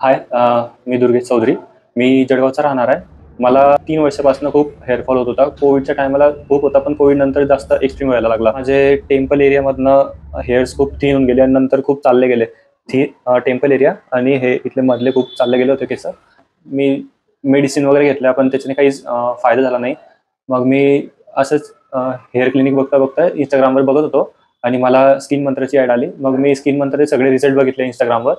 हाय, मी दुर्गेश चौधरी. मी जळगावचा राहणार आहे. मला 3 वर्षापासून खूप हेअरफॉल होत होता. कोविडच्या टायमाला खूप होता, पण कोविडनंतर जास्त एक्स्ट्रीम व्हायला लागला. माझे टेम्पल एरियामधनं हेअर्स खूप थिन होऊन गेले आणि नंतर खूप चालले गेले. टेम्पल एरिया आणि हे इथले मधले खूप चालले गेले होते केस. मी मेडिसिन वगैरे घेतल्या, पण त्याच्याने काहीच फायदा झाला नाही. मग मी असंच हेअर क्लिनिक बघता Instagramवर बघत होतो आणि मला स्किन मंत्राची ॲड आली. मग मी स्किन मंत्राचे सगळे रिझल्ट बघितले Instagramवर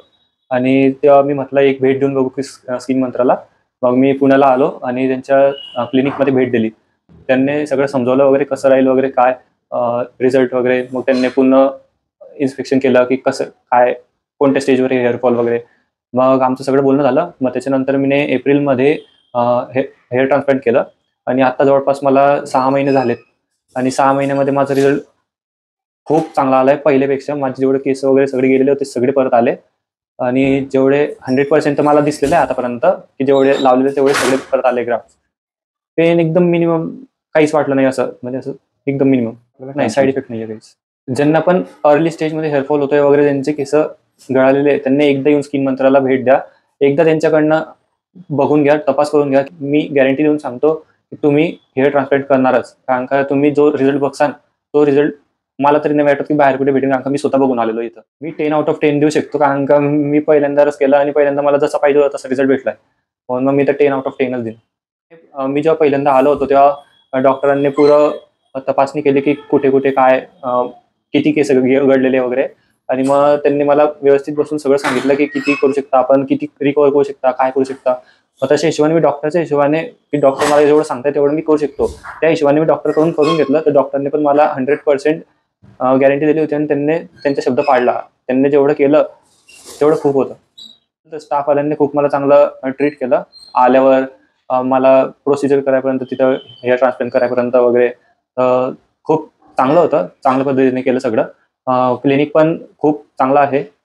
आणि तेव्हा मी म्हटलं एक भेट देऊन बघू की स्किन मंत्राला. मग मी पुण्याला आलो आणि त्यांच्या क्लिनिकमध्ये भेट दिली. त्यांनी सगळं समजावलं वगैरे, कसं राहील वगैरे, काय रिझल्ट वगैरे. मग त्यांनी पूर्ण इन्स्पेक्शन केलं की कसं काय, कोणत्या स्टेजवर आहे हेअरफॉल वगैरे. मग आमचं सगळं बोलणं झालं. मग त्याच्यानंतर मी एप्रिलमध्ये हेअर ट्रान्सप्लांट केलं आणि आता जवळपास मला 6 महिने झालेत आणि 6 महिन्यामध्ये माझा रिझल्ट खूप चांगला आलाय पहिल्यापेक्षा. माझे जेवढे केस वगैरे सगळे गेलेले होते, सगळे परत आले आणि जेवढे 100% तर मला दिसलेलं आहे आतापर्यंत, की जेवढे लावलेले तेवढे सगळे परत आले ग्राफ्स. पेन एकदम मिनिमम, काहीच वाटलं नाही असं, म्हणजे असं एकदम मिनिमम. नाही, साईड इफेक्ट नाही आहे काहीच. ज्यांना पण अर्ली स्टेजमध्ये हेअरफॉल होतोय वगैरे, ज्यांचे केस गळालेले आहेत, त्यांनी एकदा येऊन स्किन मंत्राला भेट द्या. एकदा त्यांच्याकडनं बघून घ्या, तपास करून घ्या. मी गॅरंटी देऊन सांगतो की तुम्ही हेअर ट्रान्सप्लांट करणारच. कारण का तुम्ही जो रिझल्ट बघसाल, तो रिझल्ट मला तरी नाही वाटत की बाहेर कुठे भेटेल, कारण का मी स्वतः बघून आलेलो इथं. मी 10 आउट ऑफ 10 देऊ शकतो, कारण का मी पहिल्यांदाच केलं आणि पहिल्यांदा मला जसा पाहिजे होता तसा रिझल्ट भेटलाय. म्हणून मग मी तर 10 आउट ऑफ 10च देईन. मी जेव्हा पहिल्यांदा आलो होतो तेव्हा डॉक्टरांनी पुरं तपासणी केली की कुठे-कुठे काय, किती केस गळलेले वगैरे. आणि मग त्यांनी मला व्यवस्थित बसून सगळं सांगितलं की किती करू शकता आपण, किती रिकव्हर करू शकता, काय करू शकता. मग तशा हिशोबाने मी डॉक्टरच्या हिशोबाने, की डॉक्टर मला जेवढं सांगताय तेवढं मी करू शकतो, त्या हिशोबाने मी डॉक्टरकडून करून घेतलं. तर डॉक्टरने पण मला 100% गॅरंटी दिली होती आणि त्यांनी त्यांचा शब्द पाळला. त्यांनी जेवढं केलं तेवढं खूप होतं. तर स्टाफवाल्यांनी खूप मला चांगलं ट्रीट केलं. आल्यावर मला प्रोसिजर करायपर्यंत, तिथं हेअर ट्रान्सप्लांट करायपर्यंत वगैरे खूप चांगलं होतं. चांगल्या पद्धतीने केलं सगळं. क्लिनिक पण खूप चांगलं आहे.